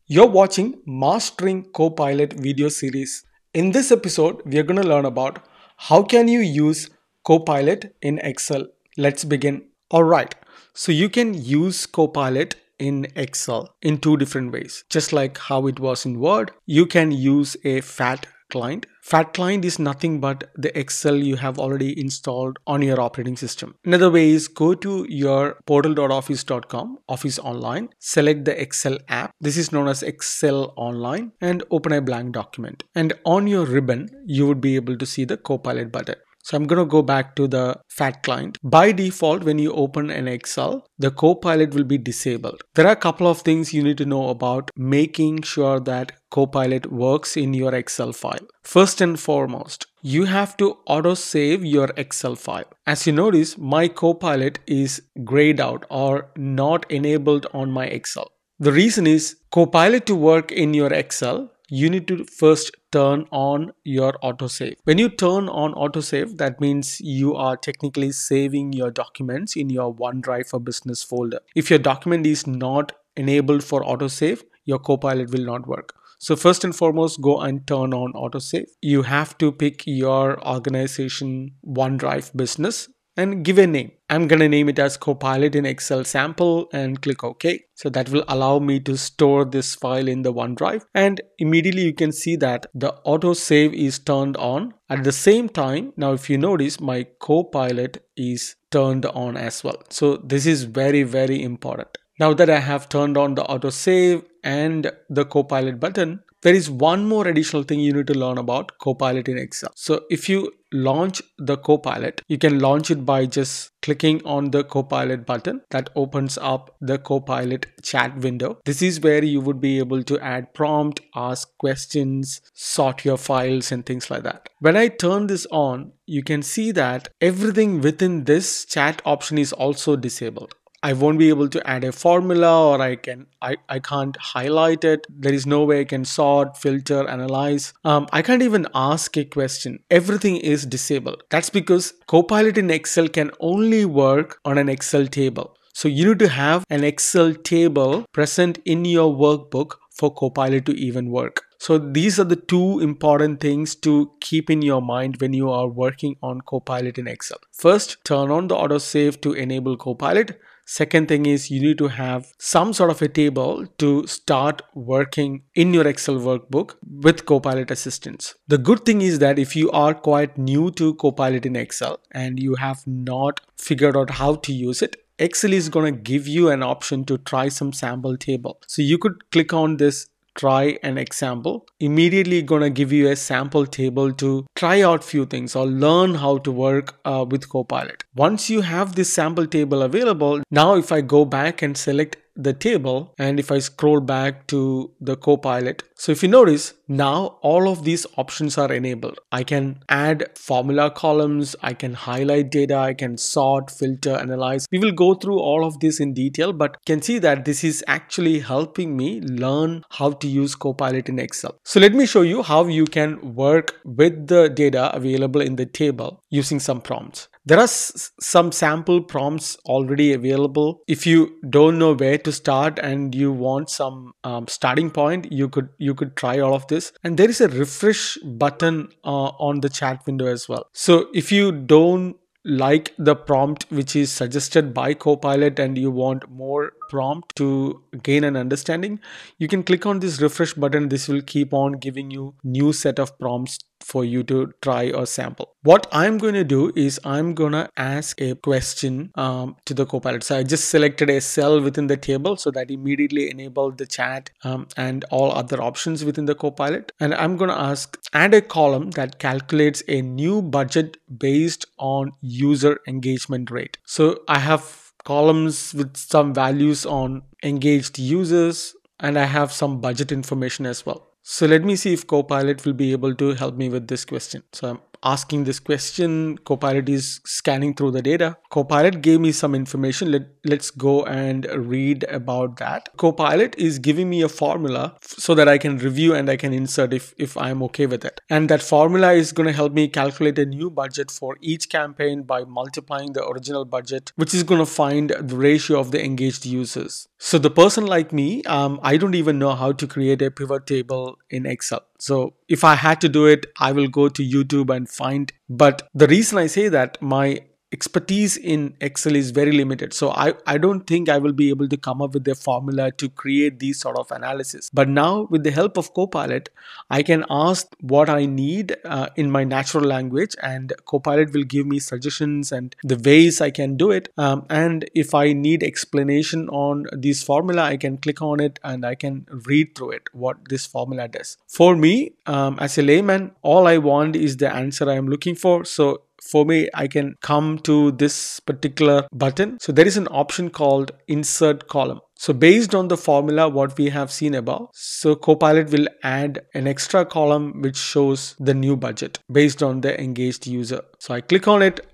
You're watching Mastering Copilot video series. In this episode, we are going to learn about how can you use Copilot in Excel. Let's begin. All right. So you can use Copilot in Excel in two different ways. Just like how it was in Word, you can use a fat client. Fat client is nothing but the Excel you have already installed on your operating system. Another way is go to your portal.office.com, Office Online, select the Excel app. This is known as Excel Online, and open a blank document. And on your ribbon, you would be able to see the Copilot button. So I'm going to go back to the fat client. By default, when you open an Excel, the Copilot will be disabled. There are a couple of things you need to know about making sure that Copilot works in your Excel file. First and foremost, you have to auto save your Excel file. As you notice, my Copilot is grayed out or not enabled on my Excel. The reason is Copilot to work in your Excel, you need to first turn on your autosave. When you turn on autosave, that means you are technically saving your documents in your OneDrive for Business folder. If your document is not enabled for autosave, your Copilot will not work. So first and foremost, go and turn on autosave. You have to pick your organization OneDrive Business and give a name. I'm going to name it as Copilot in Excel sample and click OK. So that will allow me to store this file in the OneDrive, and immediately you can see that the auto save is turned on. At the same time, now if you notice, my Copilot is turned on as well. So this is very, very important. Now that I have turned on the auto save and the Copilot button, there is one more additional thing you need to learn about Copilot in Excel. So if you launch the Copilot, you can launch it by just clicking on the Copilot button. That opens up the Copilot chat window. This is where you would be able to add prompt, ask questions, sort your files and things like that. When I turn this on, you can see that everything within this chat option is also disabled. I won't be able to add a formula, or I can't highlight it. There is no way I can sort, filter, analyze. I can't even ask a question. Everything is disabled. That's because Copilot in Excel can only work on an Excel table. So you need to have an Excel table present in your workbook for Copilot to even work. So these are the two important things to keep in your mind when you are working on Copilot in Excel. First, turn on the autosave to enable Copilot. Second thing is you need to have some sort of a table to start working in your Excel workbook with Copilot assistance. The good thing is that if you are quite new to Copilot in Excel and you have not figured out how to use it, Excel is going to give you an option to try some sample table. So you could click on this try an example. Immediately gonna give you a sample table to try out few things or learn how to work with Copilot. Once you have this sample table available, now if I go back and select the table and if I scroll back to the Copilot, so if you notice, now all of these options are enabled. I can add formula columns, I can highlight data, I can sort, filter, analyze. We will go through all of this in detail, but you can see that this is actually helping me learn how to use Copilot in Excel. So let me show you how you can work with the data available in the table using some prompts. There are some sample prompts already available. If you don't know where to start and you want some starting point, you could try all of this. And there is a refresh button on the chat window as well. So if you don't like the prompt which is suggested by Copilot and you want more prompt to gain an understanding, you can click on this refresh button. This will keep on giving you new set of prompts for you to try or sample. What I'm going to do is I'm going to ask a question to the Copilot. So I just selected a cell within the table, so that immediately enabled the chat and all other options within the Copilot. And I'm going to ask, add a column that calculates a new budget based on user engagement rate. So I have columns with some values on engaged users, and I have some budget information as well. So let me see if Copilot will be able to help me with this question. So I'm asking this question. Copilot is scanning through the data. Copilot gave me some information. Let's go and read about that. Copilot is giving me a formula so that I can review and I can insert if I'm okay with it. And that formula is going to help me calculate a new budget for each campaign by multiplying the original budget, which is going to find the ratio of the engaged users. So the person like me, I don't even know how to create a pivot table in Excel. So if I had to do it, I will go to YouTube and find. But the reason I say that, my expertise in Excel is very limited. So I don't think I will be able to come up with a formula to create these sort of analysis. But now with the help of Copilot, I can ask what I need in my natural language, and Copilot will give me suggestions and the ways I can do it. And if I need explanation on this formula, I can click on it and I can read through it, what this formula does. For me, as a layman, all I want is the answer I am looking for. So for me, I can come to this particular button. So there is an option called insert column. So based on the formula what we have seen above, so Copilot will add an extra column which shows the new budget based on the engaged user. So I click on it.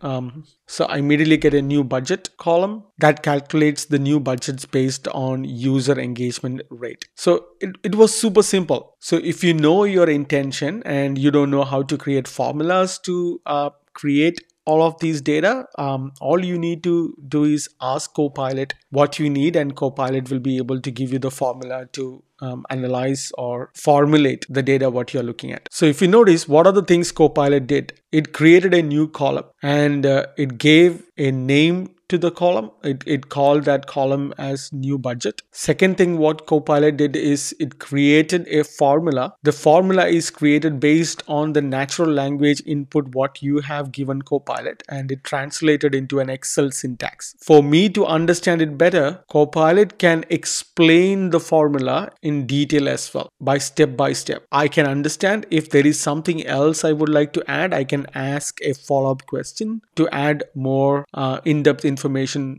So I immediately get a new budget column that calculates the new budgets based on user engagement rate. So it was super simple. So if you know your intention and you don't know how to create formulas to create all of these data, all you need to do is ask Copilot what you need, and Copilot will be able to give you the formula to analyze or formulate the data what you're looking at. So if you notice, what are the things Copilot did? It created a new column and it gave a name to the column. It called that column as new budget. Second thing what Copilot did is it created a formula. The formula is created based on the natural language input what you have given Copilot, and it translated into an Excel syntax. For me to understand it better, Copilot can explain the formula in detail as well, by step. I can understand. If there is something else I would like to add, I can ask a follow-up question to add more in-depth information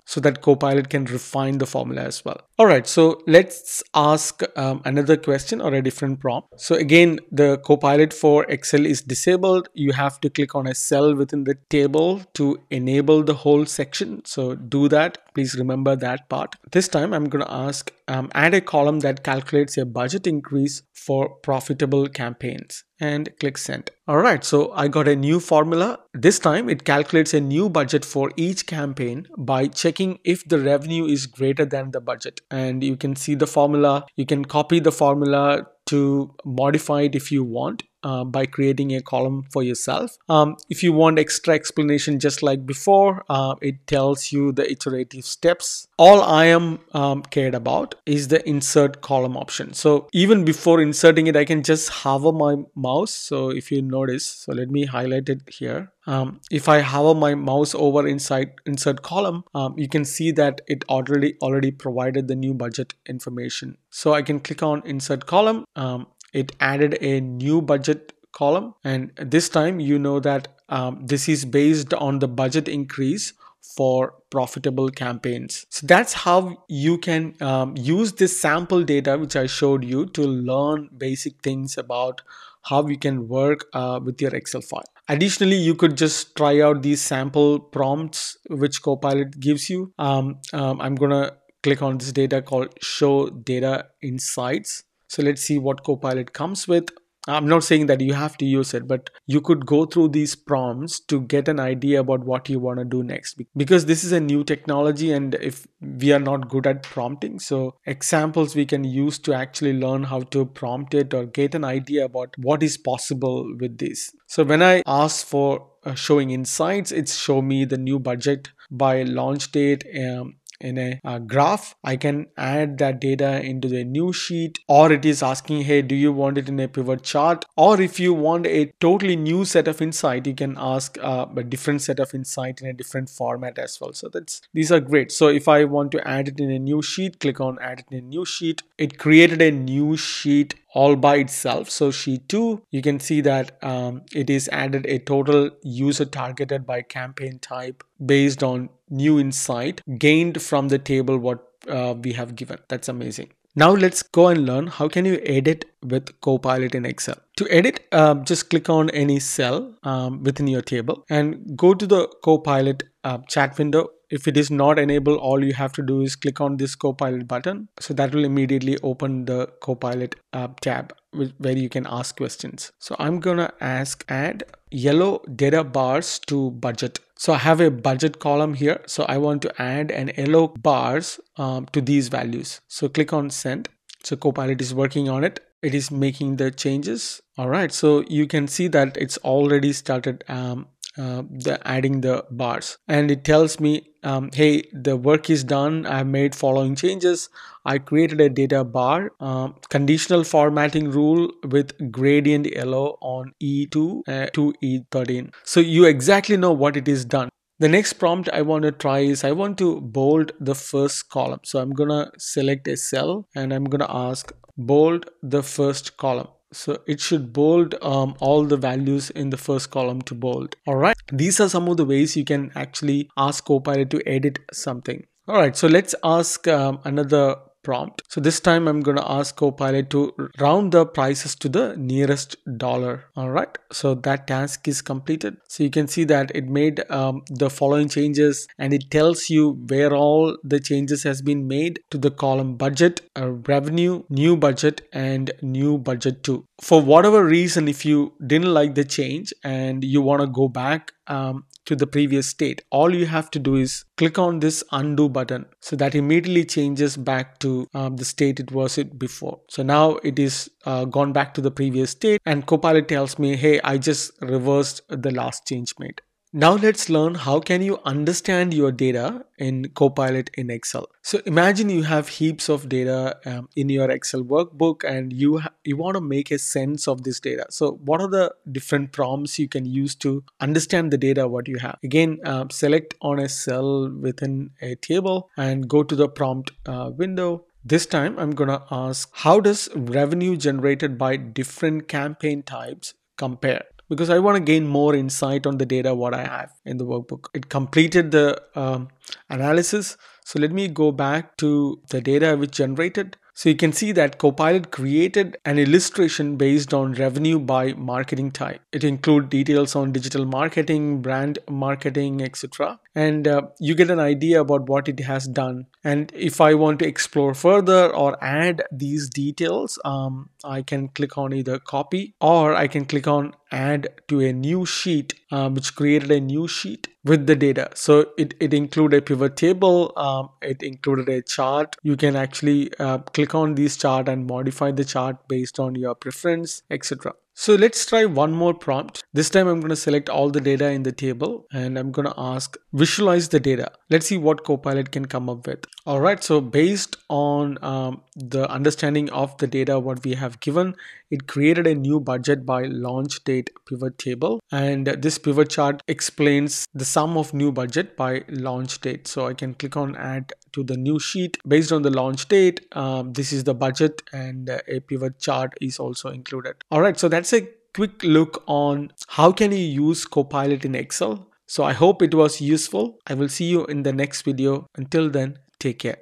so that Copilot can refine the formula as well. All right, so let's ask another question or a different prompt. So again, the Copilot for Excel is disabled. You have to click on a cell within the table to enable the whole section. So do that. Please remember that part. This time I'm going to ask add a column that calculates a budget increase for profitable campaigns, and click send. All right, so I got a new formula. This time it calculates a new budget for each campaign by checking if the revenue is greater than the budget. And you can see the formula. You can copy the formula to modify it if you want by creating a column for yourself. If you want extra explanation, just like before, it tells you the iterative steps. All I am cared about is the insert column option. So even before inserting it, I can just hover my mouse. So if you notice, so let me highlight it here. If I hover my mouse over inside insert column, you can see that it already provided the new budget information. So I can click on insert column. It added a new budget column, and this time you know that this is based on the budget increase for profitable campaigns. So that's how you can use this sample data which I showed you to learn basic things about how you can work with your Excel file. Additionally, you could just try out these sample prompts which Copilot gives you. I'm gonna click on this data called show data insights. So let's see what Copilot comes with. I'm not saying that you have to use it, but you could go through these prompts to get an idea about what you want to do next, because this is a new technology and if we are not good at prompting, so examples we can use to actually learn how to prompt it or get an idea about what is possible with this. So when I ask for showing insights, it's show me the new budget by launch date in a graph. I can add that data into the new sheet, or it is asking, hey, do you want it in a pivot chart? Or if you want a totally new set of insight, you can ask a different set of insight in a different format as well. So these are great. So if I want to add it in a new sheet, click on add it in a new sheet. It created a new sheet all by itself. So sheet 2, you can see that it is added a total user targeted by campaign type based on new insight gained from the table what we have given. That's amazing. Now let's go and learn how can you edit with Copilot in Excel. To edit, just click on any cell within your table and go to the Copilot chat window. If it is not enabled, all you have to do is click on this Copilot button. So that will immediately open the Copilot tab where you can ask questions. So I'm gonna add yellow data bars to budget. So I have a budget column here. So I want to add an yellow bars to these values. So click on send. So Copilot is working on it. It is making the changes. All right, so you can see that it's already started adding the bars, and it tells me, hey, the work is done. I have made following changes. I created a data bar, conditional formatting rule with gradient yellow on E2 to E13. So you exactly know what it is done. The next prompt I want to try is I want to bold the first column. So I'm gonna select a cell and I'm gonna ask bold the first column. So it should bold all the values in the first column to bold. All right. These are some of the ways you can actually ask Copilot to edit something. All right. So let's ask another prompt. So this time I'm going to ask Copilot to round the prices to the nearest dollar. All right. So that task is completed. So you can see that it made the following changes, and it tells you where all the changes has been made to the column budget, revenue, new budget, and new budget too. For whatever reason, if you didn't like the change and you want to go back to the previous state, all you have to do is click on this undo button. So that immediately changes back to the state it was before. So now it is gone back to the previous state, and Copilot tells me, hey, I just reversed the last change made. Now let's learn how can you understand your data in Copilot in Excel. So imagine you have heaps of data in your Excel workbook, and you want to make a sense of this data. So what are the different prompts you can use to understand the data what you have? Again, select on a cell within a table and go to the prompt window. This time I'm gonna ask, how does revenue generated by different campaign types compare? Because I want to gain more insight on the data what I have in the workbook. It completed the analysis. So let me go back to the data which generated. So you can see that Copilot created an illustration based on revenue by marketing type. It includes details on digital marketing, brand marketing, etc. And you get an idea about what it has done. And if I want to explore further or add these details, I can click on either copy, or I can click on add to a new sheet, which created a new sheet with the data. So it included a pivot table, it included a chart. You can actually click on this chart and modify the chart based on your preference, etc. So let's try one more prompt. This time I'm going to select all the data in the table and I'm going to ask visualize the data. Let's see what Copilot can come up with. All right, so based on the understanding of the data what we have given, it created a new budget by launch date pivot table, and this pivot chart explains the sum of new budget by launch date. So I can click on add to the new sheet based on the launch date. This is the budget, and a pivot chart is also included. All right, so that's a quick look on how can you use Copilot in Excel. So I hope it was useful. I will see you in the next video. Until then, take care.